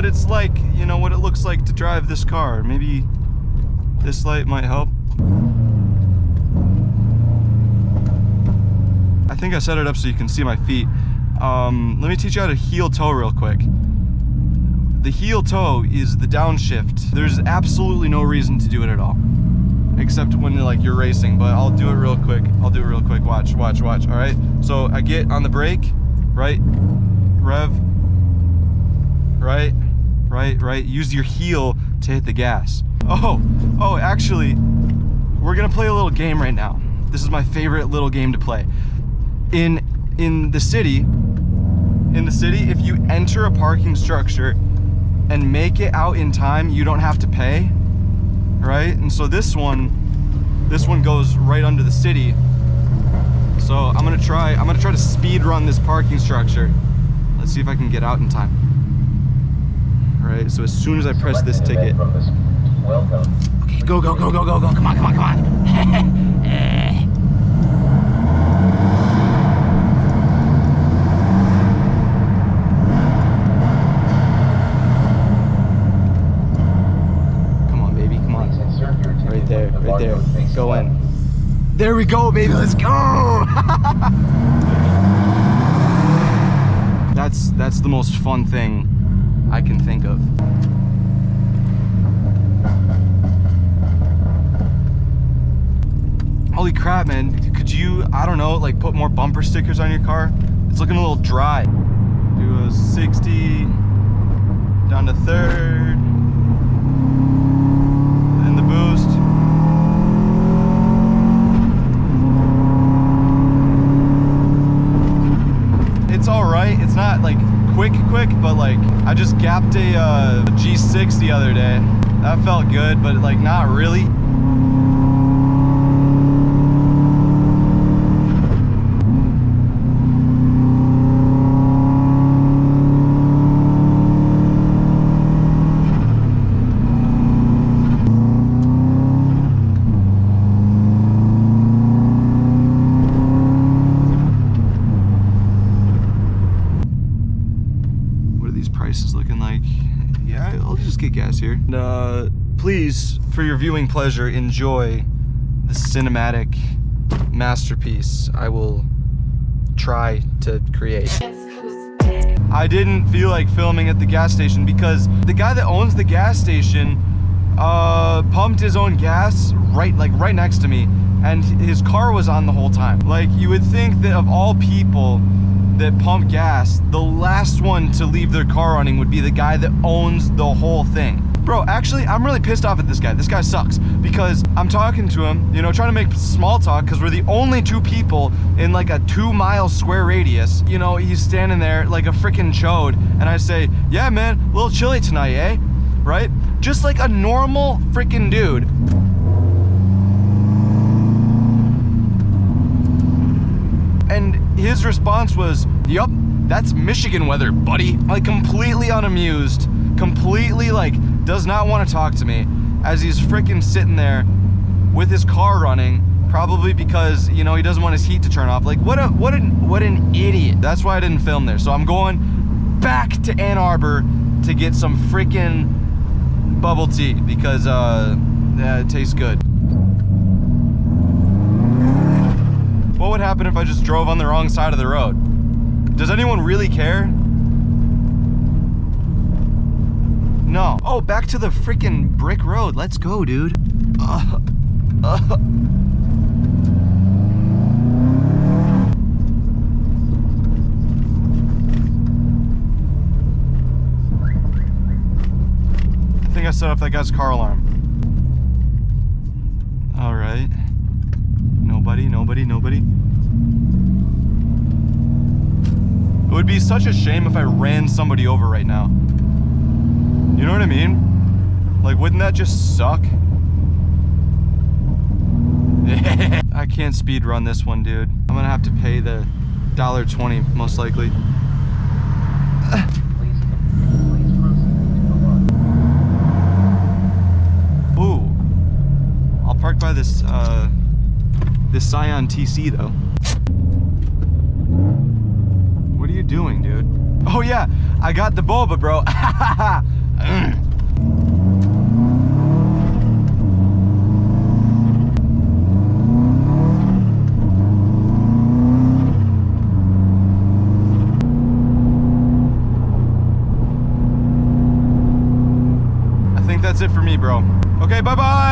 what it's like, you know, what it looks like to drive this car. Maybe this light might help. I think I set it up so you can see my feet. Let me teach you how to heel toe real quick. The heel toe is the downshift. There's absolutely no reason to do it at all, except when you're racing, but I'll do it real quick. Watch. All right. So I get on the brake, right, rev, right. Use your heel to hit the gas. Oh, actually, we're gonna play a little game right now. This is my favorite little game to play. In the city, if you enter a parking structure and make it out in time, you don't have to pay, right? And so this one goes right under the city. So I'm gonna try to speed run this parking structure. Let's see if I can get out in time. All right, so as soon as I press this ticket. Okay, go, come on. Right there. Go in. There we go, baby. Let's go. That's the most fun thing I can think of. Holy crap, man. Could you, I don't know, like put more bumper stickers on your car? It's looking a little dry. Do a 60 down to third. And the boost. It's all right. It's not like quick, but like I just gapped a G6 the other day. That felt good, but like not really. Get gas here. Please, for your viewing pleasure, enjoy the cinematic masterpiece I will try to create. I didn't feel like filming at the gas station because the guy that owns the gas station pumped his own gas right next to me, and his car was on the whole time. Like, you would think that of all people that pump gas, the last one to leave their car running would be the guy that owns the whole thing. Bro, actually, I'm really pissed off at this guy. This guy sucks because I'm talking to him, you know, trying to make small talk because we're the only two people in like a 2-mile square radius. You know, he's standing there like a freaking chode, and I say, yeah, man, a little chilly tonight, eh? Right? Just like a normal freaking dude. And his response was, yup, that's Michigan weather, buddy. Like completely unamused, completely like does not want to talk to me as he's freaking sitting there with his car running, probably because, you know, he doesn't want his heat to turn off. Like what an idiot. That's why I didn't film there. So I'm going back to Ann Arbor to get some freaking bubble tea because yeah, it tastes good. What would happen if I just drove on the wrong side of the road? Does anyone really care? No. Oh, back to the freaking brick road. Let's go, dude. I think I set off that guy's car alarm. All right. Nobody. It would be such a shame if I ran somebody over right now. You know what I mean? Like, wouldn't that just suck? I can't speed run this one, dude. I'm gonna have to pay the $1.20 most likely. Ooh. I'll park by this this Scion TC though. What are you doing, dude? Oh yeah, I got the boba, bro. I think that's it for me, bro. Okay, bye-bye.